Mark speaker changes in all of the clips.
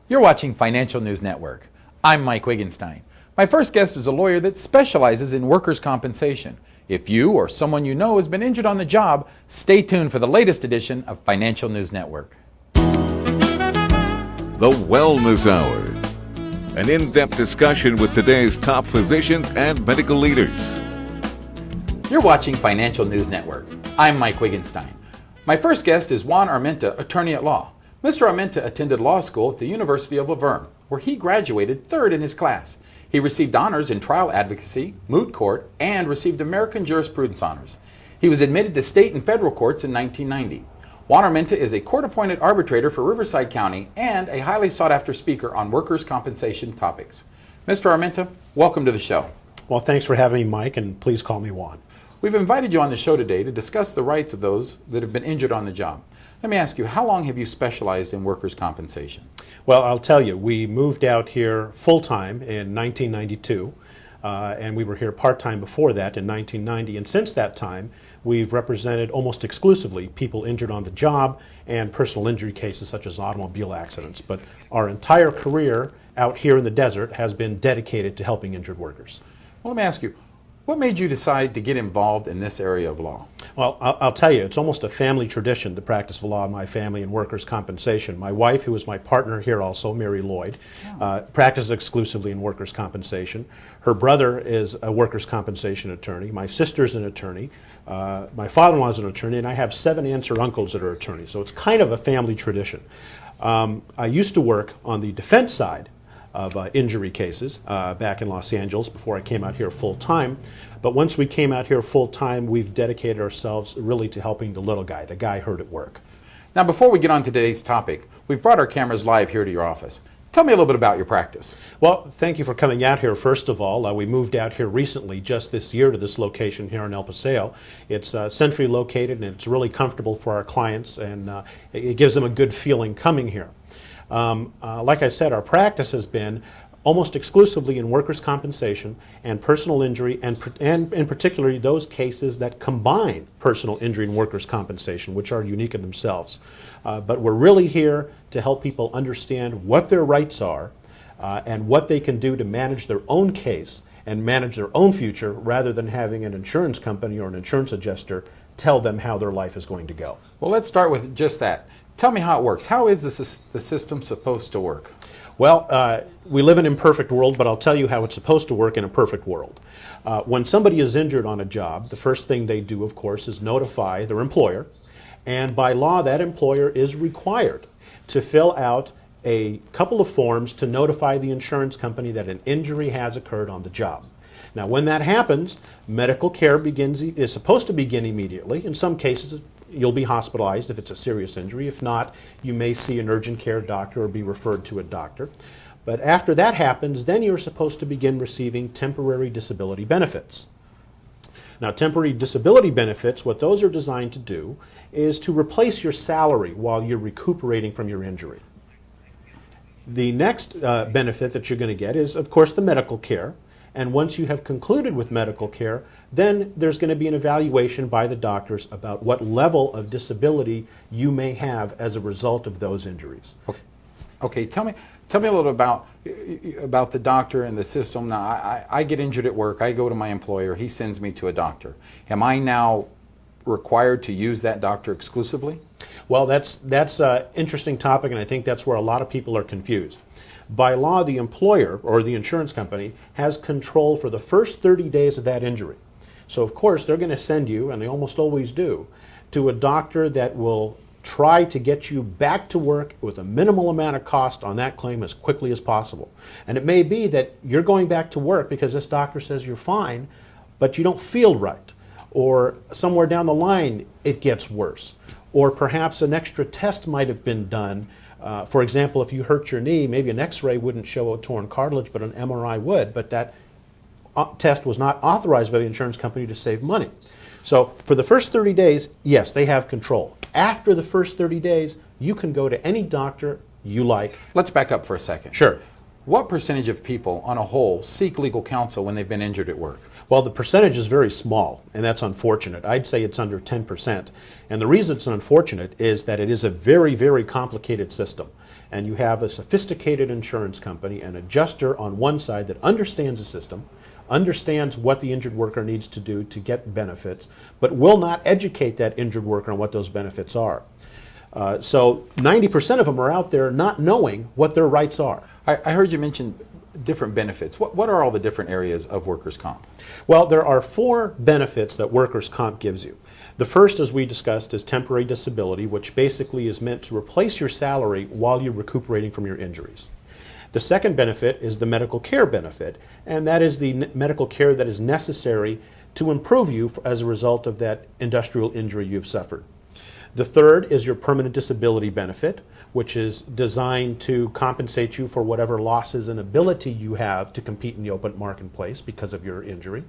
Speaker 1: You're watching Financial News Network. I'm Mike Wittgenstein. My first guest is a lawyer that specializes in workers' compensation. If you or someone you know has been injured on the job, stay tuned for the latest edition of Financial News Network.
Speaker 2: The Wellness Hour, an in-depth discussion with today's top physicians and medical leaders.
Speaker 1: You're watching Financial News Network. I'm Mike Wittgenstein. My first guest is Juan Armenta, attorney at law. Mr. Armenta attended law school at the University of Laverne, where he graduated third in his class. He received honors in trial advocacy, moot court, and received American jurisprudence honors. He was admitted to state and federal courts in 1990. Juan Armenta is a court-appointed arbitrator for Riverside County and a highly sought-after speaker on workers' compensation topics. Mr. Armenta, welcome to the show.
Speaker 3: Well, thanks for having me, Mike, and please call me Juan.
Speaker 1: We've invited you on the show today to discuss the rights of those that have been injured on the job. Let me ask you, how long have you specialized in workers' compensation?
Speaker 3: Well, I'll tell you, we moved out here full-time in 1992, and we were here part-time before that in 1990, and since that time, we've represented almost exclusively people injured on the job and personal injury cases such as automobile accidents. But our entire career out here in the desert has been dedicated to helping injured workers.
Speaker 1: Well, let me ask you, what made you decide to get involved in this area of law?
Speaker 3: Well, I'll tell you, it's almost a family tradition to practice the law in my family in workers' compensation. My wife, who is my partner here also, Mary Lloyd, practices exclusively in workers' compensation. Her brother is a workers' compensation attorney. My sister's an attorney. My father-in-law is an attorney, and I have 7 aunts or uncles that are attorneys. So it's kind of a family tradition. I used to work on the defense side of injury cases back in Los Angeles before I came out here full-time. But once we came out here full-time, we've dedicated ourselves really to helping the little guy, the guy hurt at work.
Speaker 1: Now, before we get on to today's topic, we've brought our cameras live here to your office. Tell me a little bit about your practice.
Speaker 3: Well, thank you for coming out here, first of all. We moved out here recently, just this year, to this location here in El Paseo. It's centrally located, and it's really comfortable for our clients, and it gives them a good feeling coming here. Like I said, our practice has been almost exclusively in workers' compensation and personal injury, and in particular those cases that combine personal injury and workers' compensation, which are unique in themselves. But we're really here to help people understand what their rights are and what they can do to manage their own case and manage their own future, rather than having an insurance company or an insurance adjuster tell them how their life is going to go.
Speaker 1: Well, let's start with just that. Tell me how it works. How is the system supposed to work?
Speaker 3: Well, we live in an imperfect world, but I'll tell you how it's supposed to work in a perfect world. When somebody is injured on a job, the first thing they do, of course, is notify their employer. And by law, that employer is required to fill out a couple of forms to notify the insurance company that an injury has occurred on the job. Now, when that happens, medical care is supposed to begin immediately. In some cases, you'll be hospitalized if it's a serious injury. If not, you may see an urgent care doctor or be referred to a doctor. But after that happens, then you're supposed to begin receiving temporary disability benefits. Now, temporary disability benefits, what those are designed to do is to replace your salary while you're recuperating from your injury. The next benefit that you're going to get is, of course, the medical care. And once you have concluded with medical care, then there's going to be an evaluation by the doctors about what level of disability you may have as a result of those injuries.
Speaker 1: Okay, tell me a little about the doctor and the system. Now, I get injured at work. I go to my employer. He sends me to a doctor. Am I now required to use that doctor exclusively?
Speaker 3: Well, that's an interesting topic, and I think that's where a lot of people are confused. By law, the employer or the insurance company has control for the first 30 days of that injury. So, of course, they're going to send you, and they almost always do, to a doctor that will try to get you back to work with a minimal amount of cost on that claim as quickly as possible. And it may be that you're going back to work because this doctor says you're fine, but you don't feel right. Or somewhere down the line, it gets worse. Or perhaps an extra test might have been done. For example, if you hurt your knee, maybe an x-ray wouldn't show a torn cartilage, but an MRI would. But that test was not authorized by the insurance company to save money. So for the first 30 days, yes, they have control. After the first 30 days, you can go to any doctor you like.
Speaker 1: Let's back up for a second.
Speaker 3: Sure.
Speaker 1: What percentage of people on a whole seek legal counsel when they've been injured at work?
Speaker 3: Well, the percentage is very small, and that's unfortunate. I'd say it's under 10%. And the reason it's unfortunate is that it is a very, very complicated system. and you have a sophisticated insurance company, an adjuster on one side that understands the system, understands what the injured worker needs to do to get benefits, but will not educate that injured worker on what those benefits are. So 90% of them are out there not knowing what their rights are.
Speaker 1: I heard you mention different benefits. What are all the different areas of workers' comp?
Speaker 3: Well, there are 4 benefits that workers' comp gives you. The first, as we discussed, is temporary disability, which basically is meant to replace your salary while you're recuperating from your injuries. The second benefit is the medical care benefit, and that is the medical care that is necessary to improve you as a result of that industrial injury you've suffered. The third is your permanent disability benefit, which is designed to compensate you for whatever losses and ability you have to compete in the open marketplace because of your injury.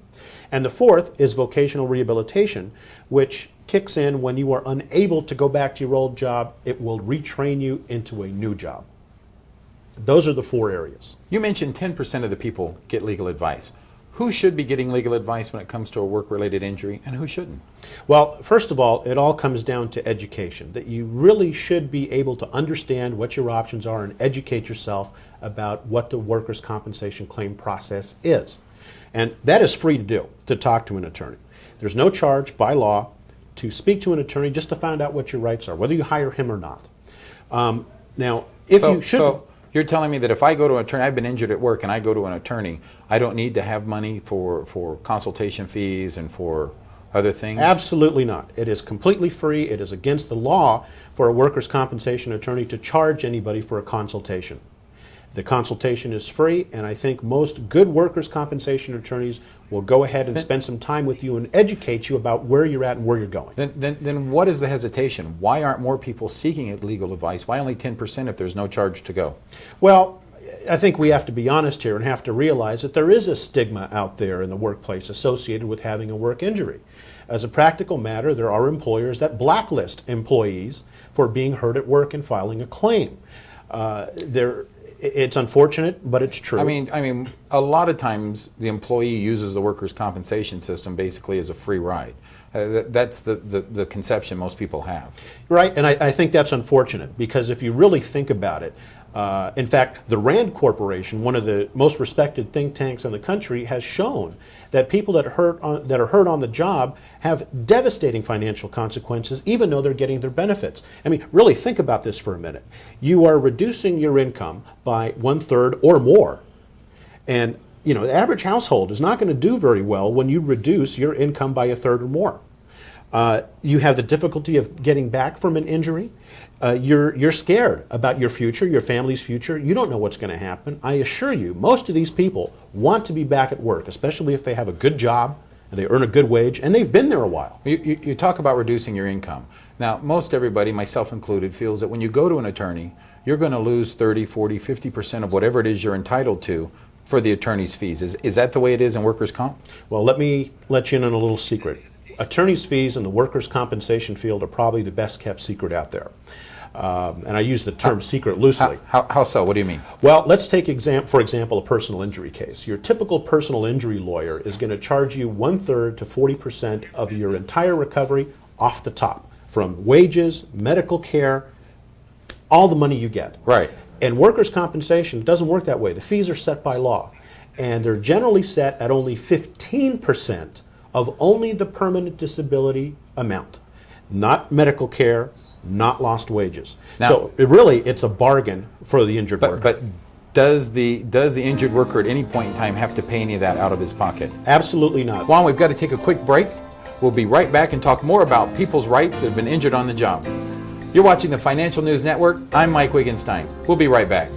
Speaker 3: And the fourth is vocational rehabilitation, which kicks in when you are unable to go back to your old job. It will retrain you into a new job. Those are the 4 areas.
Speaker 1: You mentioned 10% of the people get legal advice. Who should be getting legal advice when it comes to a work-related injury, and who shouldn't?
Speaker 3: Well, first of all, it all comes down to education, that you really should be able to understand what your options are and educate yourself about what the workers' compensation claim process is. And that is free to do, to talk to an attorney. There's no charge by law to speak to an attorney just to find out what your rights are, whether you hire him or not. Now, if you should...
Speaker 1: So you're telling me that if I go to an attorney, I've been injured at work, and I go to an attorney, I don't need to have money for consultation fees and for other things?
Speaker 3: Absolutely not. It is completely free. It is against the law for a workers' compensation attorney to charge anybody for a consultation. The consultation is free, and I think most good workers' compensation attorneys will go ahead and spend some time with you and educate you about where you're at and where you're going.
Speaker 1: Then what is the hesitation? Why aren't more people seeking legal advice? Why only 10% if there's no charge to go?
Speaker 3: Well, I think we have to be honest here and have to realize that there is a stigma out there in the workplace associated with having a work injury. As a practical matter, there are employers that blacklist employees for being hurt at work and filing a claim. It's unfortunate, but it's true.
Speaker 1: I mean, a lot of times the employee uses the workers' compensation system basically as a free ride. That's the conception most people have.
Speaker 3: Right, and I think that's unfortunate because if you really think about it, in fact, the RAND Corporation, one of the most respected think tanks in the country, has shown that people that are hurt on the job have devastating financial consequences even though they're getting their benefits. I mean, really think about this for a minute. You are reducing your income by 1/3 or more. And, you know, the average household is not going to do very well when you reduce your income by 1/3 or more. You have the difficulty of getting back from an injury. You're scared about your future, your family's future. You don't know what's going to happen. I assure you, most of these people want to be back at work, especially if they have a good job and they earn a good wage and they've been there a while.
Speaker 1: You talk about reducing your income. Now, most everybody, myself included, feels that when you go to an attorney, you're going to lose 30, 40, 50% of whatever it is you're entitled to for the attorney's fees. Is that the way it is in workers' comp?
Speaker 3: Well, let me let you in on a little secret. Attorney's fees in the workers' compensation field are probably the best kept secret out there. And I use the term secret loosely.
Speaker 1: How so? What do you mean?
Speaker 3: Well, let's take, for example, a personal injury case. Your typical personal injury lawyer is going to charge you 1/3 to 40% of your entire recovery off the top, from wages, medical care, all the money you get.
Speaker 1: Right.
Speaker 3: And workers' compensation doesn't work that way. The fees are set by law, and they're generally set at only 15% of only the permanent disability amount, not medical care, not lost wages.
Speaker 1: Now,
Speaker 3: so it's a bargain for the injured worker.
Speaker 1: But does the injured worker at any point in time have to pay any of that out of his pocket?
Speaker 3: Absolutely not.
Speaker 1: Juan, we've got to take a quick break. We'll be right back and talk more about people's rights that have been injured on the job. You're watching the Financial News Network. I'm Mike Wittgenstein. We'll be right back.